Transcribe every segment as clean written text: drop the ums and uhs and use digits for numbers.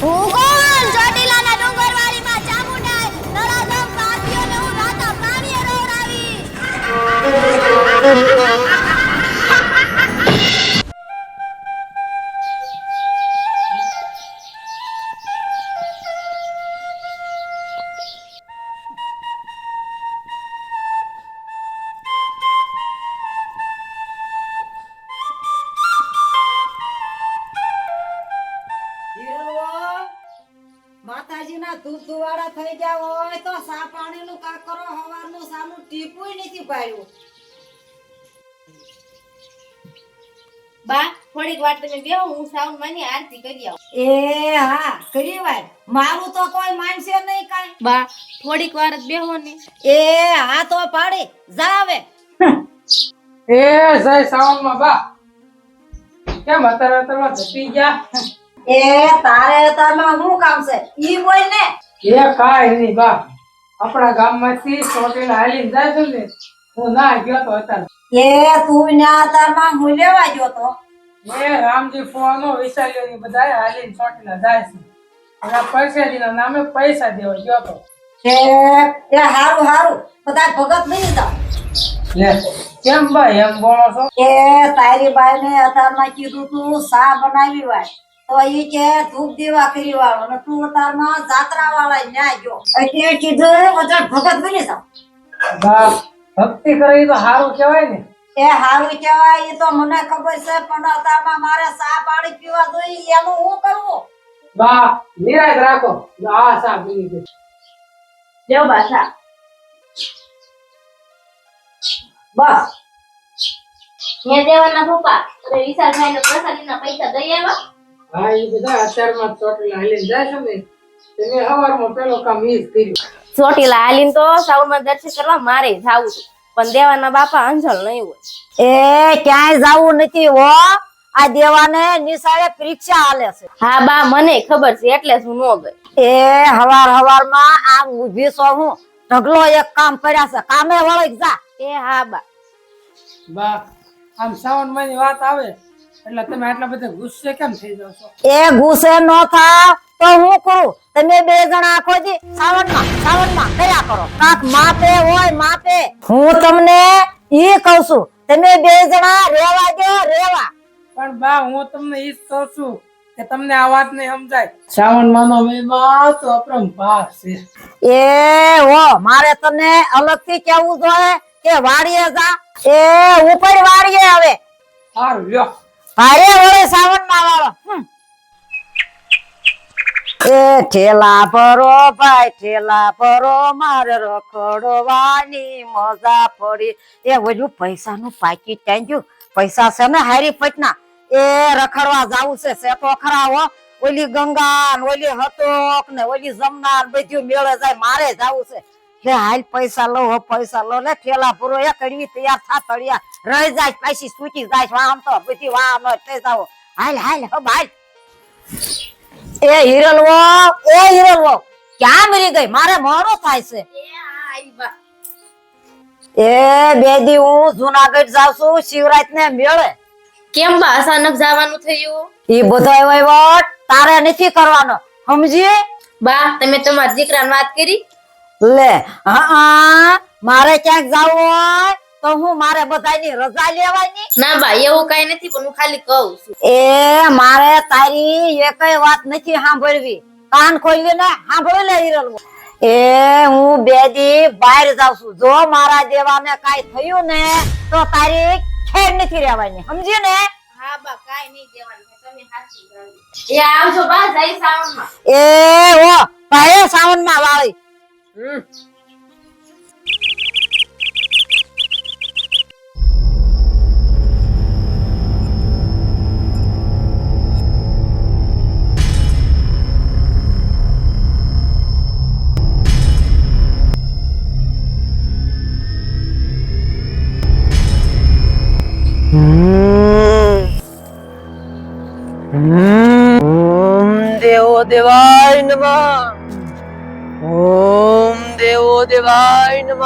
હું કોણ ચોટીલાના ડુંગરવાળીમાં ચામુંડા નરાધમ પાપીઓને હું રાતા પાણીએ રોવડાવી. માતાજીના ધૂપ ધુવાડા થઈ ગયા હોય તો સા પાણીનું કા કરો હવારનું સાનું ટીપુય નથી પાડ્યું. બા થોડીક વાર તમે બેહો હું સાઉન્ડ માની આરતી કરી આવું. એ હા કરી વાર મારું તો કોઈ માનશે નહીં કાઈ. બા થોડીક વાર જ બેહો ને. એ હા તો પાડી જા હવે. એ જય સાવનમાં બા કેમ અત્યારે જતી ગયા? એ તારે તારમાં શું કામ છે ઈ બોલ ને. એ કાઈ નહીં બા, આપણા ગામમાંથી ચોટીલા હાલીને જાય છે ને, હું ના ગયો તો અત્યારે. એ તું ન્યા તારમાં હું લેવા ગયો તો. એ રામજી ફોનો વિચાર્યો એ બધા હાલીને ચોટીલા જાય છે. એના પરસેદીના નામે પૈસા દેવા ગયો તો. એ હારું હારું બધા ભગત બની જાવ. લે કેમ બા એમ બોલો છો? એ તારી બાઈ ને અતારમાં કીધું તું સા બનાવી વાય તો ઈ કે ધૂપ દીવા કરી વાળો ને તું અતારમાં જાત્રા વાળા ન્યા ગયો એટલે કીધું બધા ભગત બની જાવ. બા ભક્તિ કરી તો સારું કહેવાય ને. એ હારું કહેવાય એ તો મને ખબર છે પણ અતારમાં મારે સા પાણી પીવા જોઈએ એનું હું કરવું? બા નિરાશ રાખો, આ સા પીવી છે. લ્યો બા સા. બસ ને દેવાના પપ્પા અને વિશાલભાઈ ને પ્રસાદીના પૈસા દઈ આવ્યા. હા એ બધા અત્યારમાં ચોટીલા હાલીને જાય છે ને, તેને સવારમાં પેલો કામ ઈ જ કર્યું. ચોટીલા હાલીને તો સાઉન્ડમાં દર્શન કરવા મારે જાવું હતું પણ દેવાના બાપા અંજળ નહીં હોય. એ ક્યાંય જાવું નથી હો, આ દેવાને નિશાળે પરીક્ષા હાલે છે. હા બા મને ખબર છે એટલે જ હું નો ગઈ. એ હવાર હવારમાં આમ ઊભી છો હું ઢગલો એક કામ કર્યા છે કામે વળી જા. એ હા બા. બા આમ શ્રાવણ મહિની વાત આવે એટલે તમે આટલા બધા ગુસ્સે કેમ થઈ જાવ છો? એ ગુસ્સે નો થાવ તો હું કરું, તમે બે જણા આખો દી સાવનમાં કર્યા કરો. કાક માપે હોય માપે. હું તમને ઈ કહું છું તમે બે જણા રેવા દો રેવા. પણ બા હું તમને ઈ જ કહું છું કે તમને આ વાત નહીં સમજાય. શ્રાવણ માનો મહિમા તો અપરંપાર છે. એ હો મારે તને અલગથી કેવું જોઈએ કે વાડીએ જા. એ ઉપર વાડીએ હવે સારું લ્યો. ભારે વળે સાવનમાં વાળો. એ ઠેલા ભરો ભાઈ ઠેલા ભરો મારે રખડવાની મજા પડી. એ ઓલું પૈસાનું પાકીટ ટાંગ્યું, પૈસા છે ને હારી પટના એ રખડવા જાવું છે તો ખરા હો. ઓલી ગંગા ને ઓલી હતોક ને ઓલી જમના બધું મેળે જાય મારે જાવું છે. લે હાલ પૈસા લો હો પૈસા લો ને ઠેલા પૂરો એ કડવી તૈયાર થા તળિયા રહી જાય પાછી સૂકી જાય આમ તો બધી વાહ નો થઈ જાવ. હાલ હાલ હો ભાઈ. એ હિરલવો ક્યાં મરી ગઈ? મારે મોડું થાય છે. એ બે દી હું જુનાગઢ જાઉં છું શિવરાત ને મેળે. કેમ બા અચાનક જવાનું થયું? ઈ બધો વહીવટ તારે નથી કરવાનો સમજી? બા તમે તમારા દીકરાને વાત કરી? લે હા મારે ક્યાંક જાવું હોય તો હું મારે બધાની રજા લેવાની? ના બા એવું કઈ નથી પણ હું ખાલી કહું છું. એ મારે તારી એકય વાત નથી સાંભળવી. કાન ખોલી ને સાંભળી લે હિરલવો. એ હું બે દી બહાર જાઉં છું, જો મારા દેવાને કાઈ થયું ને તો તારી ખેડ નથી રહેવાની સમજી ને? હા બા કાઈ નહીં દેવાનું તમે સાચી વાત. એ આવજો બા જઈ સાવનમાં. એ ઓ ભાઈ સાવનમાં વાળી. દેવો દેવાય નમઃ. ઓમ દેવો દેવાય નમઃ.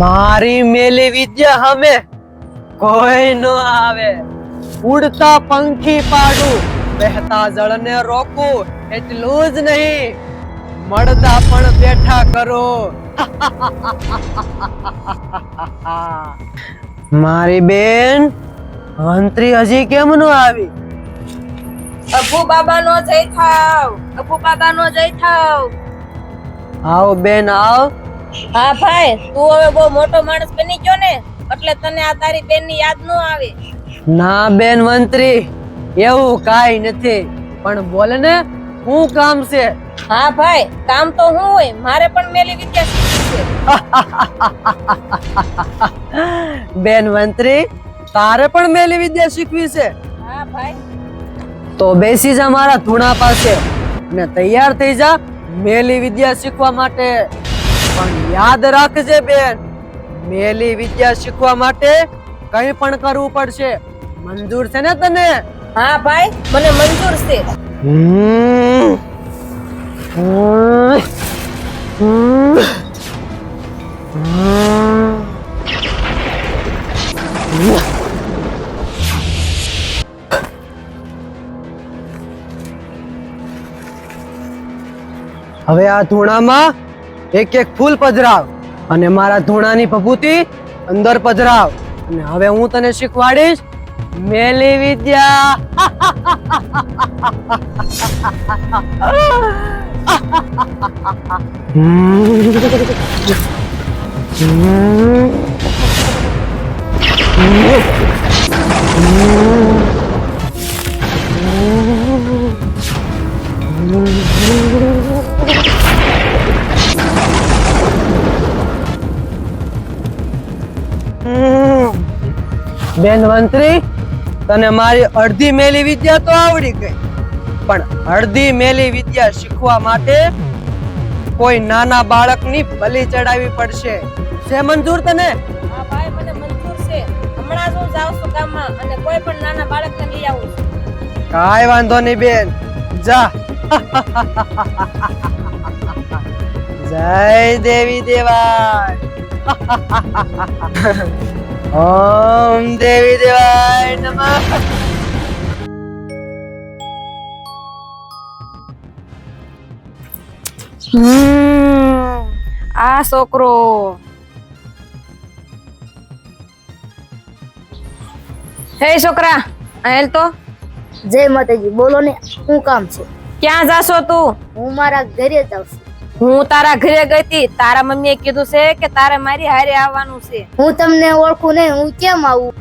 મારી મેલી વિદ્યા હમે કોઈ નો આવે. ઉડતા પંખી પાડું, વહેતા જળને રોકું, એટલું જ નહીં મળદા પણ બેઠા કરો. મારી બેન મંત્રી હજી કેમ નો આવી? અપુ બાબાનો જય થાવ, અપુ બાબાનો જય થાવ. આવ બેન આવ. હા ભાઈ, તું હવે બહુ મોટો માણસ બની ગયો ને, એટલે તને આ તારી બેનની યાદ ન આવે. ના બેન મંત્રી, એવું કાઈ નથી, પણ બોલે ને શું કામ છે? હા ભાઈ, કામ તો હું હોય, મારે પણ મેલી વિદ્યા શીખવી છે. બેન મંત્રી, તારે પણ મેલી વિદ્યા શીખવી છે? હા ભાઈ. તો બેસી જા મારા ધૂણા પાસે ને તૈયાર થઈ જા મેલી વિદ્યા શીખવા માટે. પણ યાદ રાખજે બેન, મેલી વિદ્યા શીખવા માટે કંઈ પણ કરવું પડશે. મંજૂર છે ને તને? હા ભાઈ, મને મંજૂર છે. હવે આ ધૂણામાં એક એક ફૂલ પધરાવ અને મારા ધૂણાની ભભૂતિ અંદર પધરાવ, અને હવે હું તને શીખવાડીશ મેલી વિદ્યા. બેન મંત્રી, તને મારી અડધી મેલી વિદ્યા તો આવડી ગઈ, પણ અડધી મેલી વિદ્યા શીખવા માટે કોઈ નાના બાળકની બલિ ચડાવવી પડશે. છે મંજૂર તને? હા ભાઈ, મને મંજૂર છે. હમણાં જ હું જાઉં છું ગામમાં અને કોઈ પણ નાના બાળકને લઈ આવું છું. કાંઈ વાંધો નહીં બેન, જા. જય દેવી દેવાય. ઓમ દેવી દેવાય નમઃ. આ છોકરો હે છોકરા, અહીં તો. જય માતાજી. બોલો ને, શું કામ છે? ક્યાં જાશો તું? હું મારા ઘરે જાઉં છું. હું તારા ઘરે ગઈ હતી, તારા મમ્મીએ કીધું છે કે તારે મારી હારે આવવાનું છે. હું તમને ઓળખું નહીં, હું કેમ આવું?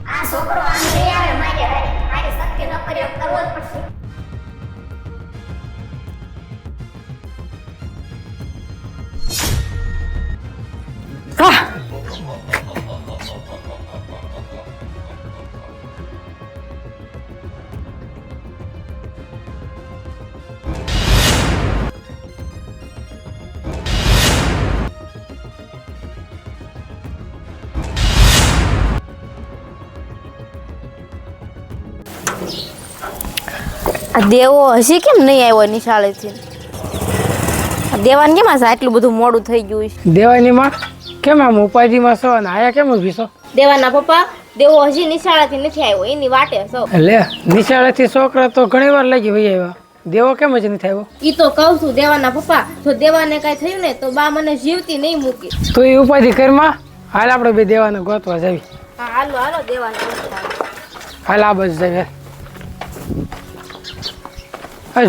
આ દેવો હજી કેમ નહીં આવ્યો નિશાળેથી? આ દેવાને કેમ આજે આટલું બધું મોડું થઈ ગયું છે? દેવાની માં કેમ આમ ઉપાધિમાં છો અને આયા કેમ ઊભી છો? દેવાના પપ્પા, દેવો હજી નિશાળેથી નથી આવ્યો, એની વાટે છો. લે, નિશાળેથી છોકરા તો ઘણી વાર લાગી વહી આવ્યા, દેવો કેમ જ નથી આવ્યો? ઈ તો કહું છું દેવાના પપ્પા, જો દેવાને કઈ થયું ને તો બા મને જીવતી નહીં મૂકી. તું એ ઉપાધિ કરમાં, હાલ આપણે બે દેવાને ગોતવા જાવી. હા હાલો હાલો દેવાને. હાલ આ બસ જાવી.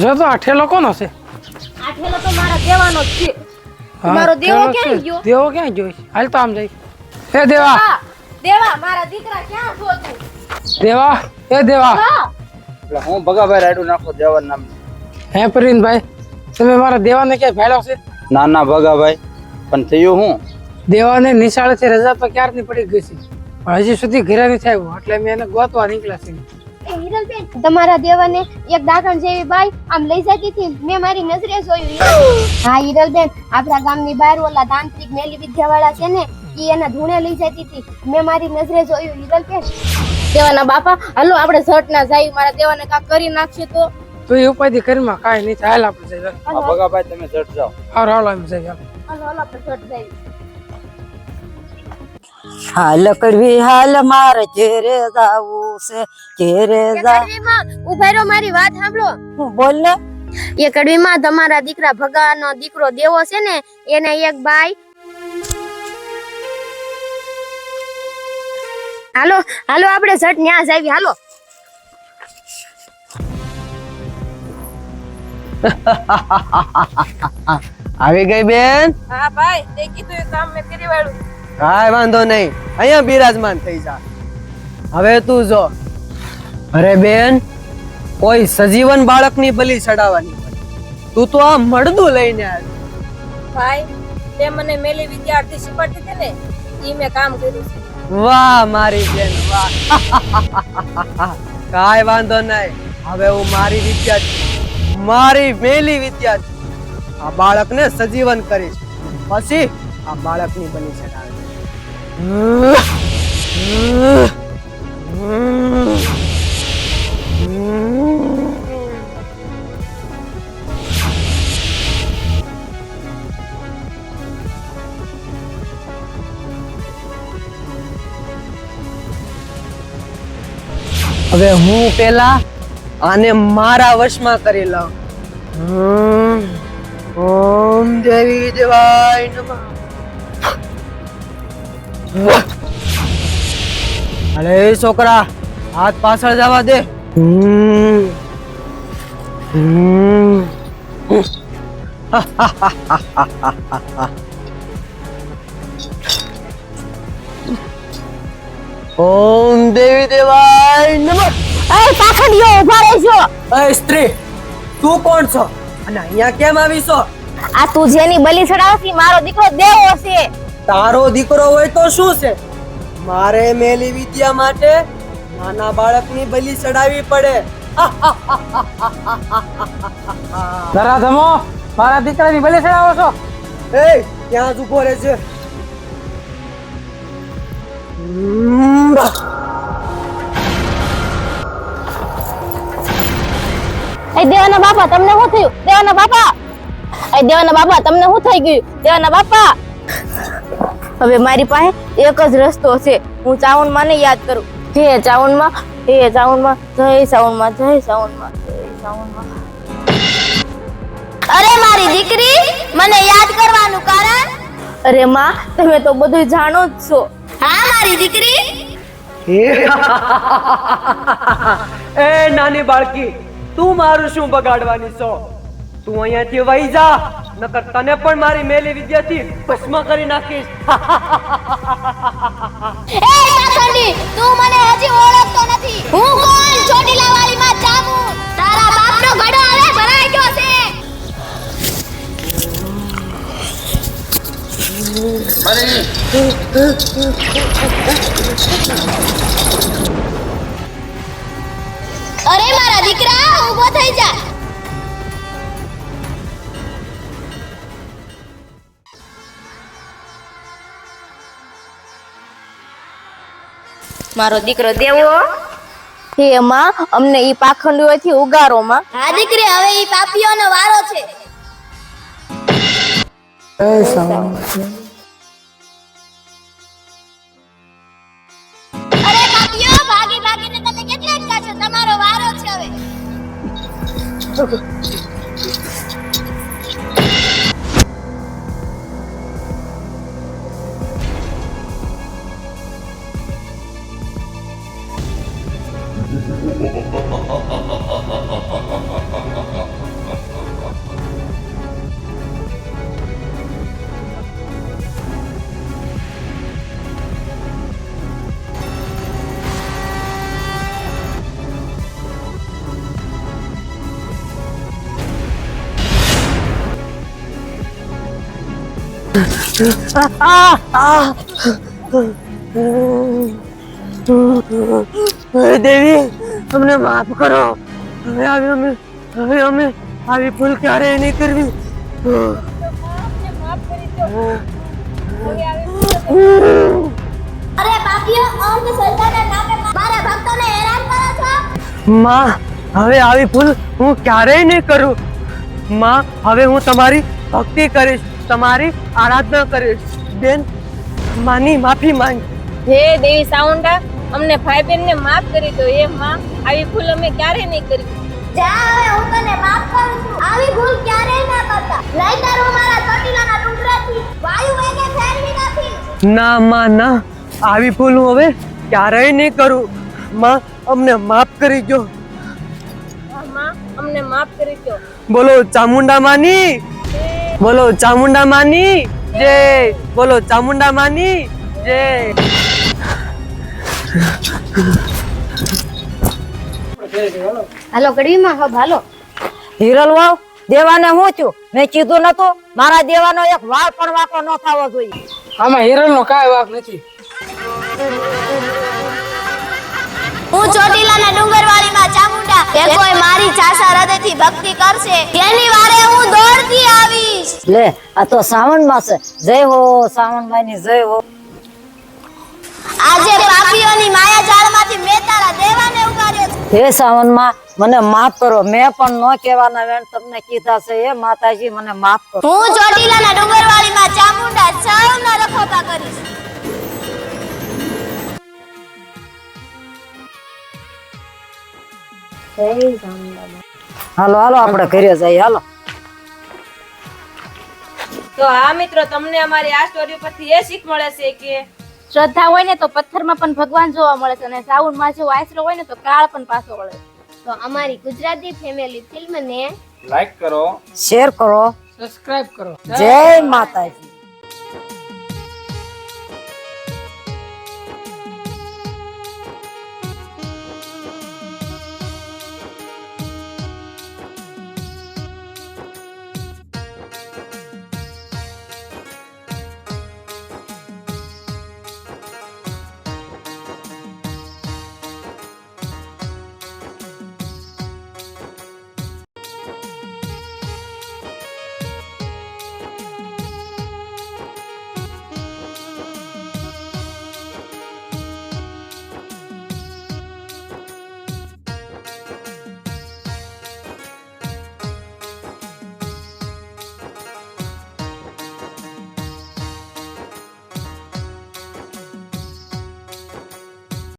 જો તો આ ઠેલો કોનો છે? આ ઠેલો તો મારા દેવાનો જ છે. હા, મારો દેવો ઠેલો ક્યાં છે. ગયો? દેવો ક્યાં ગયો? હાલ તો આમ જઈ. એ દેવા, હા, દેવા મારા દીકરા ક્યાં છો તું? દેવા, એ દેવા. હા, એટલે હું ભગાભાઈ રાયડું નાખો દેવા નામ. હે પ્રવીણભાઈ, તમે મારા દેવાને ક્યાંય ભાડ્યો છે? ના ના ભગાભાઈ, પણ થયું હું દેવાને નિશાળેથી રજા તો ક્યારની પડી ગઈ છે, પણ હજી સુધી ઘરે નથી આવ્યો, એટલે મેં એને ગોતવા નીકળ્યા છે. એ હિરલબેન, તમારા દેવાને એક ડાકણ જેવી બાઈ આમ લઈ જતી હતી, મેં મારી નજરે જોયું. હા હિરલબેન, આપણા ગામની બહાર ઓલા તાંત્રિક મેલી વિદ્યાવાળા છે ને, ઈ એના ધૂણે લઈ જતી હતી, મેં મારી નજરે જોયું. હિરલબેન, દેવાના બાપા હાલો આપણે ઝટ ના જાય, મારા દેવાને કાક કરી નાખશે તો. તું એ ઉપાધિ કરીમાં કાંઈ નહીં થાય, હાલ આપણે જઈએ. આ ભગાભાઈ તમે જટ જાઓ. હાલો હાલો એમ જઈએ. હાલો હાલો આપણે ઝટ જઈએ. હાલ કરવી હાલ મારે ઘેરે જાવું છે ઘેરે જા કડવીમાં ઉભા રહો, મારી વાત સાંભળો. હું બોલ ને એ કડવીમાં તમારા દીકરા ભગાનો દીકરો દેવો છે ને, એને એક બાઈ. હાલો હાલો આપણે ઝટ ન્યા જાવી. હાલો. આવી ગઈ બેન? હા ભાઈ, તે કીધું એ કામ મેં કરી વાળું. કાંઈ વાંધો નહીં, અહીંયા બિરાજમાન થઈ જા. હવે તું જો. અરે બેન, કોઈ સજીવન બાળકની બલિ ચડાવવાની હોય. તું તો આ મળદું લઈને આવી. ભાઈ, તે મને મેલી વિદ્યાર્થી શીખવાડતી હતી ને, ઈ મેં કામ કર્યું છે. વાહ મારી બેન વાહ. કાંઈ વાંધો નહીં, હવે હું મારી વિદ્યાર્થી, મારી મેલી વિદ્યાર્થી આ બાળકને સજીવન કરીશ, પછી આ બાળકની બલિ ચડાવીશ. હવે હું પેલા આને મારા વશમાં કરી લઉં. ઓમ દેવી દેવાય નમઃ. અરે છોકરા, હાથ પાછળ જવા દે. ઓમ દેવી દેવાય નમઃ. એ પાખંડીઓ ઉભા રહેજો. એ સ્ત્રી, તું કોણ છો અને અહીંયા કેમ આવી છો? આ તું જેની બલિ ચડાવતી મારો દીકરો દેવો છે. તારો દીકરો હોય તો શું છે? મારે મેલી વિદ્યા માટે નાના બાળકની બલિ ચડાવવી પડે. નરાધમો, મારા દીકરાની બલિ ચડાવો છો? એ ત્યાં જ ઉભો રહે છે. એ દેવાના બાપા તમને શું થયું? દેવાના બાપા, એ દેવાના બાપા તમને શું થઈ ગયું? દેવાના બાપા, હવે મારી પાસે એક જ રસ્તો છે. હું ચાવણ માં ને યાદ કરું. હે ચાવણ માં, હે ચાવણ માં, જય ચાવણ માં, જય ચાવણ માં, જય ચાવણ માં. અરે મારી દીકરી, મને યાદ કરવાનું કારણ? અરે માં, તમે તો બધું જાણો જ છો. હા મારી દીકરી. એ નાની બાળકી, તું મારું શું બગાડવાની છો? તું અહીંયાથી વહી જા, નકર તને પણ મારી મેલી વિદ્યાથી ભસ્મ કરી નાખીશ. એ પાખંડી, તું મને હજી ઓળખતો નથી. હું કોણ? ચોટીલા વાળી માં ચામુંડ. તારા બાપનો ઘડો હવે ભરાઈ ગયો છે. અરે મારા દીકરા, ઊભો થઈ જા. મારો દીકરો દેવો. હે માં, અમને ઈ પાખંડીઓથી ઉગારો માં. હા દીકરી, હવે ઈ પાપીઓનો વારો છે. અરે પાપીઓ, ભાગી ભાગીને તમે કેટલા અટકાશો? તમારો વારો છે હવે. દેવી, અમને માફ કરો. હવે અમે આવી ભૂલ ક્યારેય નહીં કરવી. અરે પાપીઓ, અંધશ્રદ્ધાના નામે મારા ભક્તોને હેરાન કરો છો. માં, હવે આવી ભૂલ હું ક્યારેય નહીં કરું. માં, હવે હું તમારી ભક્તિ કરીશ, તમારી આરાધના કરીશ. બેન, માની માફી માંગ. હે દેવી સાઉન્ડા, અમને ભાઈ બહેન ને માફ કરી દો. એ માં, આવી ભૂલ અમે ક્યારે નહીં કરી. જા હવે હું તને માફ કરું છું. આવી ભૂલ ક્યારેય ના કરતા. નહીંતર હું મારા ચોટીલાના ડુંગરાથી વાયુ વેગે ફેરવી નાખીશ. ના માં ના, આવી ભૂલ હું હવે ક્યારેય નહીં કરું. માં અમને માફ કરી દો. હા માં, અમને માફ કરી દો. બોલો ચામુંડા માની, બોલો ચામુંડા માની જય, બોલો ચામુંડા માની જય. હાલો કડવીમાં હબ હાલો. હિરલ વાવ દેવાને હું થયું? મેં કીધું નતું મારા દેવાનો એક વાળ પણ વાંકો ન થવો જોઈએ. આમાં હિરલનો કાંઈ વાંક નથી. હું ચોટીલાના ડુંગરવાળીમાં ચામુંડા કે કોઈ મારી ચાસા હૃદયથી ભક્તિ કરશે તેની વારે હું દોડતી આવીશ. લે આ તો શ્રાવણ માસ છે. જય હો શ્રાવણ માની જય હો. આજે પાપીઓની માયાજાળમાંથી મેં તારા દેવાને ઉગાર્યો છે. હે શ્રાવણ માં મને માફ કરો. મેં પણ ન કહેવાના વેણ તમને કીધા છે. હે માતાજી મને માફ કરો. હું ચોટીલાના ડુંગરવાળીમાં ચામુંડા સૌનો રખોપા કરીશ. હાલો હાલો આપણે ઘરે જઈએ. હાલો. તો હા મિત્રો, તમને અમારી આ સ્ટોરી પરથી એ શીખ મળે છે કે શ્રદ્ધા હોય ને તો પથ્થરમાં પણ ભગવાન જોવા મળે છે, અને સાઉન્ડમાં જેવો આશરો હોય ને તો કાળ પણ પાછો વળે. તો અમારી ગુજરાતી ફેમિલી ફિલ્મને લાઈક કરો, શેર કરો. સબસ્ક્રાઇબ કરો. જય માતાજી.